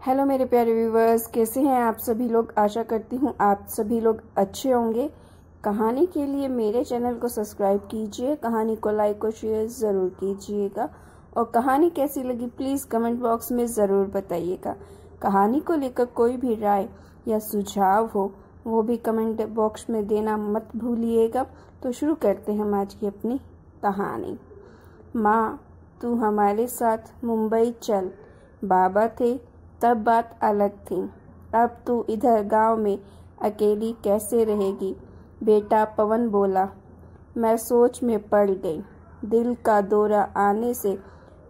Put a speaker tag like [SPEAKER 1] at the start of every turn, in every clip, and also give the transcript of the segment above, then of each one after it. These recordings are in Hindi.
[SPEAKER 1] हेलो मेरे प्यारे व्यूवर्स, कैसे हैं आप सभी लोग। आशा करती हूँ आप सभी लोग अच्छे होंगे। कहानी के लिए मेरे चैनल को सब्सक्राइब कीजिए, कहानी को लाइक और शेयर ज़रूर कीजिएगा और कहानी कैसी लगी प्लीज़ कमेंट बॉक्स में ज़रूर बताइएगा। कहानी को लेकर कोई भी राय या सुझाव हो वो भी कमेंट बॉक्स में देना मत भूलिएगा। तो शुरू करते हैं हम आज की अपनी कहानी। माँ, तू हमारे साथ मुंबई चल। बाबा थे तब बात अलग थी, अब तू इधर गांव में अकेली कैसे रहेगी। बेटा पवन बोला। मैं सोच में पड़ गई। दिल का दौरा आने से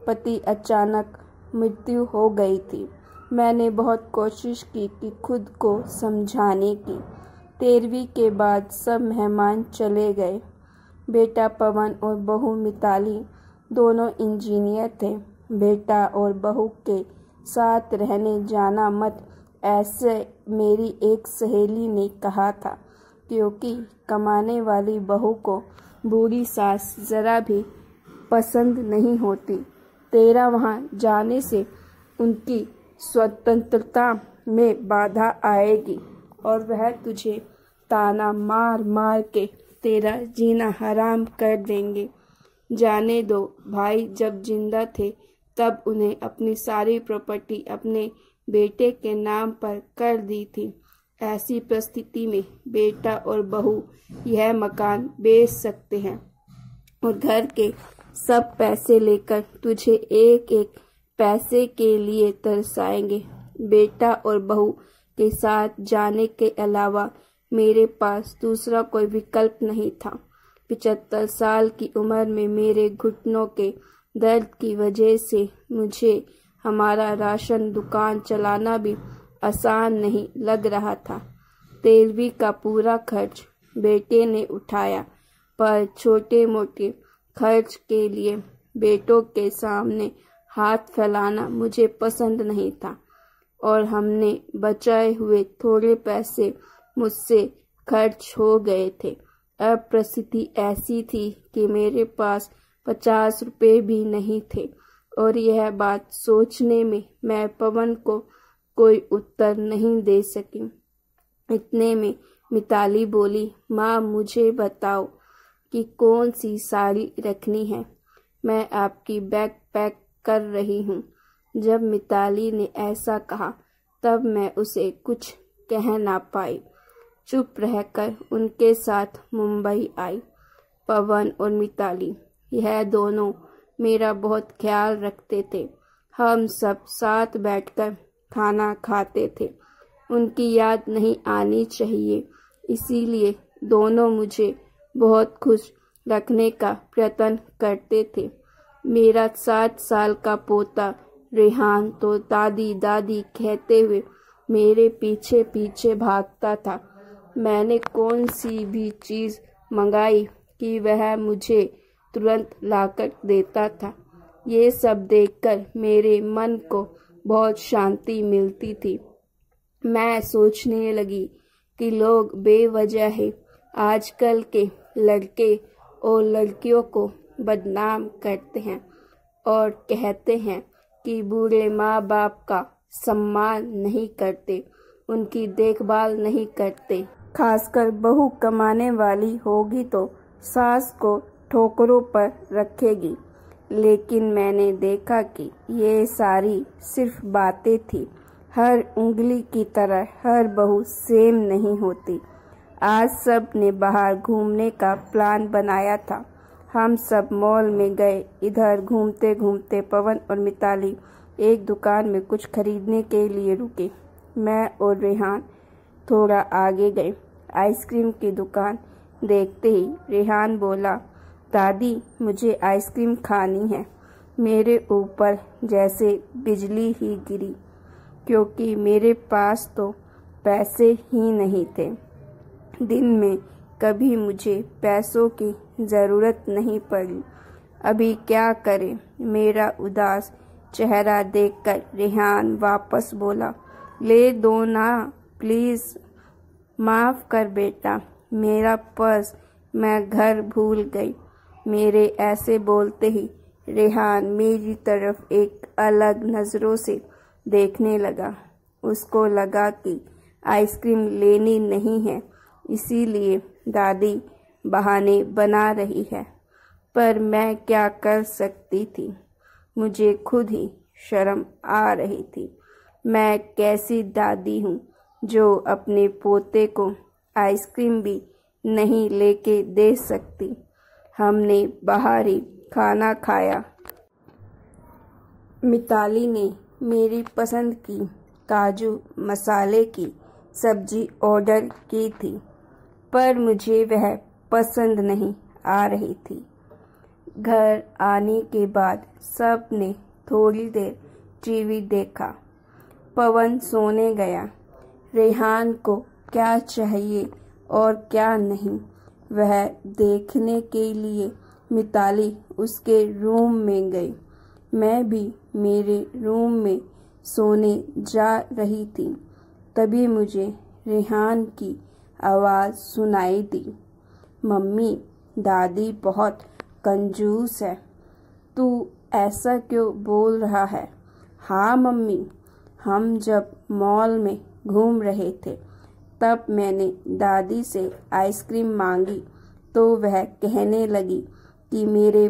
[SPEAKER 1] पति अचानक मृत्यु हो गई थी। मैंने बहुत कोशिश की कि खुद को समझाने की। 13वीं के बाद सब मेहमान चले गए। बेटा पवन और बहू मिताली दोनों इंजीनियर थे। बेटा और बहू के साथ रहने जाना मत, ऐसे मेरी एक सहेली ने कहा था, क्योंकि कमाने वाली बहू को बूढ़ी सास ज़रा भी पसंद नहीं होती। तेरा वहाँ जाने से उनकी स्वतंत्रता में बाधा आएगी और वह तुझे ताना मार मार के तेरा जीना हराम कर देंगे। जाने दो, भाई जब जिंदा थे तब उन्हें अपनी सारी प्रॉपर्टी अपने बेटे के नाम पर कर दी थी। ऐसी परिस्थिति में बेटा और बहू यह मकान बेच सकते हैं और घर के सब पैसे लेकर तुझे एक एक पैसे के लिए तरसाएंगे। बेटा और बहू के साथ जाने के अलावा मेरे पास दूसरा कोई विकल्प नहीं था। 75 साल की उम्र में मेरे घुटनों के दर्द की वजह से मुझे हमारा राशन दुकान चलाना भी आसान नहीं लग रहा था। 13वीं का पूरा खर्च बेटे ने उठाया, पर छोटे मोटे खर्च के लिए बेटों के सामने हाथ फैलाना मुझे पसंद नहीं था और हमने बचाए हुए थोड़े पैसे मुझसे खर्च हो गए थे। अब परिस्थिति ऐसी थी कि मेरे पास 50 रुपए भी नहीं थे और यह बात सोचने में मैं पवन को कोई उत्तर नहीं दे सकी। इतने में मिताली बोली, माँ मुझे बताओ कि कौन सी साड़ी रखनी है, मैं आपकी बैग पैक कर रही हूँ। जब मिताली ने ऐसा कहा तब मैं उसे कुछ कह ना पाई। चुप रहकर उनके साथ मुंबई आई। पवन और मिताली यह दोनों मेरा बहुत ख्याल रखते थे। हम सब साथ बैठकर खाना खाते थे। उनकी याद नहीं आनी चाहिए, इसीलिए दोनों मुझे बहुत खुश रखने का प्रयत्न करते थे। मेरा 7 साल का पोता रेहान तो दादी दादी कहते हुए मेरे पीछे पीछे भागता था। मैंने कौन सी भी चीज़ मंगाई कि वह मुझे तुरंत लाकर देता था। ये सब देखकर मेरे मन को बहुत शांति मिलती थी। मैं सोचने लगी कि लोग बेवजह ही आजकल के लड़के और लड़कियों को बदनाम करते हैं और कहते हैं कि बूढ़े माँ बाप का सम्मान नहीं करते, उनकी देखभाल नहीं करते। खासकर बहू कमाने वाली होगी तो सास को ठोकरों पर रखेगी। लेकिन मैंने देखा कि ये सारी सिर्फ बातें थी। हर उंगली की तरह हर बहू सेम नहीं होती। आज सब ने बाहर घूमने का प्लान बनाया था। हम सब मॉल में गए। इधर घूमते घूमते पवन और मिताली एक दुकान में कुछ खरीदने के लिए रुके। मैं और रेहान थोड़ा आगे गए। आइसक्रीम की दुकान देखते ही रेहान बोला, दादी मुझे आइसक्रीम खानी है। मेरे ऊपर जैसे बिजली ही गिरी, क्योंकि मेरे पास तो पैसे ही नहीं थे। दिन में कभी मुझे पैसों की ज़रूरत नहीं पड़ी। अभी क्या करें। मेरा उदास चेहरा देखकर रेहान वापस बोला, ले दो ना प्लीज़। माफ़ कर बेटा, मेरा पर्स मैं घर भूल गई। मेरे ऐसे बोलते ही रेहान मेरी तरफ एक अलग नज़रों से देखने लगा। उसको लगा कि आइसक्रीम लेनी नहीं है, इसीलिए दादी बहाने बना रही है। पर मैं क्या कर सकती थी? मुझे खुद ही शर्म आ रही थी। मैं कैसी दादी हूँ जो अपने पोते को आइसक्रीम भी नहीं लेके दे सकती। हमने बाहर ही खाना खाया। मिताली ने मेरी पसंद की काजू मसाले की सब्जी ऑर्डर की थी, पर मुझे वह पसंद नहीं आ रही थी। घर आने के बाद सब ने थोड़ी देर टीवी देखा। पवन सोने गया। रेहान को क्या चाहिए और क्या नहीं, वह देखने के लिए मिताली उसके रूम में गई। मैं भी मेरे रूम में सोने जा रही थी, तभी मुझे रेहान की आवाज़ सुनाई दी। मम्मी, दादी बहुत कंजूस है। तू ऐसा क्यों बोल रहा है? हाँ मम्मी, हम जब मॉल में घूम रहे थे तब मैंने दादी से आइसक्रीम मांगी तो वह कहने लगी कि मेरे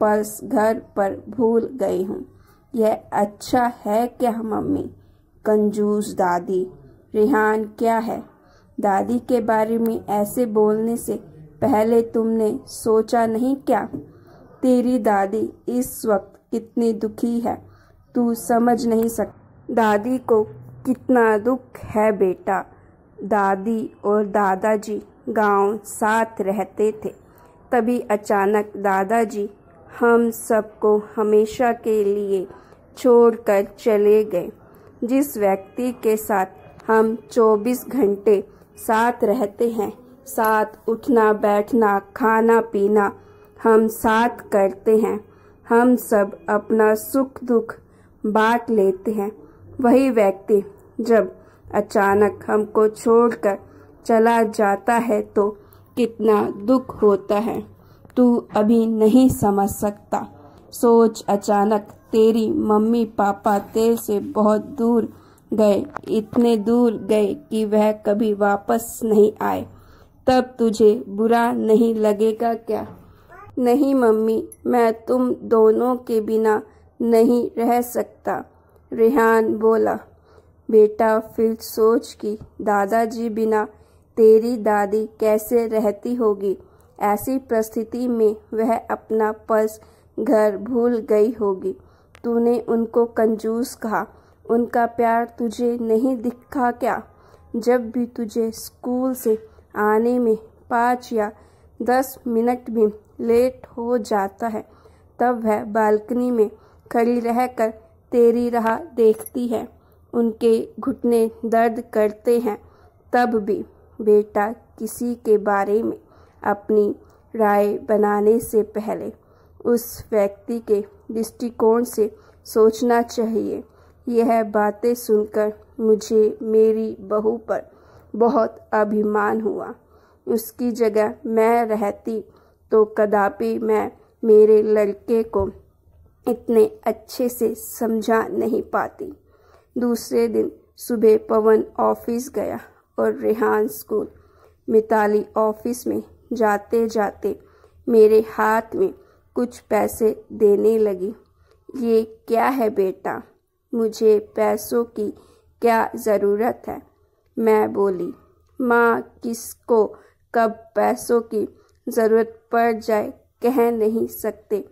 [SPEAKER 1] पर्स घर पर भूल गई हूँ। यह अच्छा है क्या मम्मी? कंजूस दादी। रेहान क्या है? दादी के बारे में ऐसे बोलने से पहले तुमने सोचा नहीं क्या? तेरी दादी इस वक्त कितनी दुखी है, तू समझ नहीं सकता। दादी को कितना दुख है बेटा। दादी और दादाजी गांव साथ रहते थे, तभी अचानक दादाजी हम सबको हमेशा के लिए छोड़कर चले गए। जिस व्यक्ति के साथ हम 24 घंटे साथ रहते हैं, साथ उठना बैठना खाना पीना हम साथ करते हैं, हम सब अपना सुख दुख बांट लेते हैं, वही व्यक्ति जब अचानक हमको छोड़कर चला जाता है तो कितना दुख होता है, तू अभी नहीं समझ सकता। सोच, अचानक तेरी मम्मी पापा तेरे से बहुत दूर गए, इतने दूर गए कि वह कभी वापस नहीं आए, तब तुझे बुरा नहीं लगेगा क्या? नहीं मम्मी, मैं तुम दोनों के बिना नहीं रह सकता। रेहान बोला। बेटा, फिर सोच कि दादाजी बिना तेरी दादी कैसे रहती होगी। ऐसी परिस्थिति में वह अपना पर्स घर भूल गई होगी। तूने उनको कंजूस कहा, उनका प्यार तुझे नहीं दिखा क्या? जब भी तुझे स्कूल से आने में 5 या 10 मिनट भी लेट हो जाता है, तब वह बालकनी में खड़ी रहकर तेरी राह देखती है। उनके घुटने दर्द करते हैं, तब भी बेटा किसी के बारे में अपनी राय बनाने से पहले उस व्यक्ति के दृष्टिकोण से सोचना चाहिए। यह बातें सुनकर मुझे मेरी बहू पर बहुत अभिमान हुआ। उसकी जगह मैं रहती तो कदापि मैं मेरे लड़के को इतने अच्छे से समझा नहीं पाती। दूसरे दिन सुबह पवन ऑफिस गया और रेहान स्कूल। मिताली ऑफिस में जाते जाते मेरे हाथ में कुछ पैसे देने लगी। ये क्या है बेटा? मुझे पैसों की क्या ज़रूरत है? मैं बोली। माँ, किसको कब पैसों की ज़रूरत पड़ जाए कह नहीं सकते।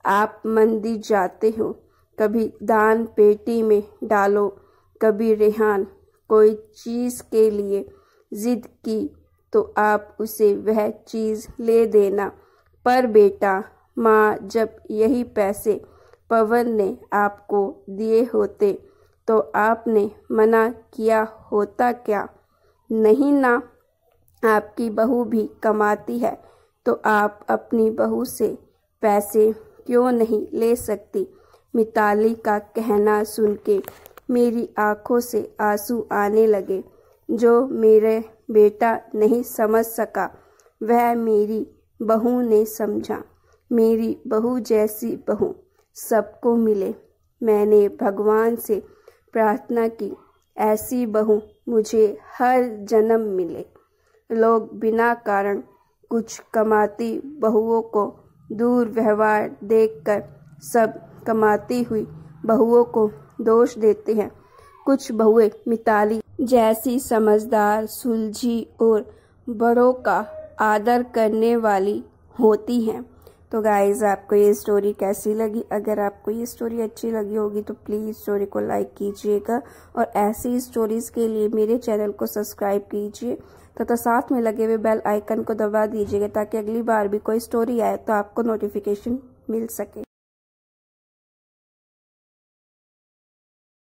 [SPEAKER 1] आप मंदिर जाते हो, कभी दान पेटी में डालो। कभी रेहान कोई चीज़ के लिए जिद की तो आप उसे वह चीज़ ले देना। पर बेटा, माँ, जब यही पैसे पवन ने आपको दिए होते तो आपने मना किया होता क्या? नहीं ना। आपकी बहू भी कमाती है तो आप अपनी बहू से पैसे क्यों नहीं ले सकती? मिताली का कहना सुन के मेरी आंखों से आंसू आने लगे। जो मेरे बेटा नहीं समझ सका वह मेरी बहू ने समझा। मेरी बहू जैसी बहू सबको मिले। मैंने भगवान से प्रार्थना की, ऐसी बहू मुझे हर जन्म मिले। लोग बिना कारण कुछ कमाती बहुओं को दुर्व्यवहार देखकर सब कमाती हुई बहुओं को दोष देते हैं। कुछ बहुएं मिताली जैसी समझदार, सुलझी और बड़ों का आदर करने वाली होती हैं। तो गाइज, आपको ये स्टोरी कैसी लगी? अगर आपको ये स्टोरी अच्छी लगी होगी तो प्लीज़ स्टोरी को लाइक कीजिएगा और ऐसी स्टोरीज़ के लिए मेरे चैनल को सब्सक्राइब कीजिए तथा साथ में लगे हुए बेल आइकन को दबा दीजिएगा ताकि अगली बार भी कोई स्टोरी आए तो आपको नोटिफिकेशन मिल सके।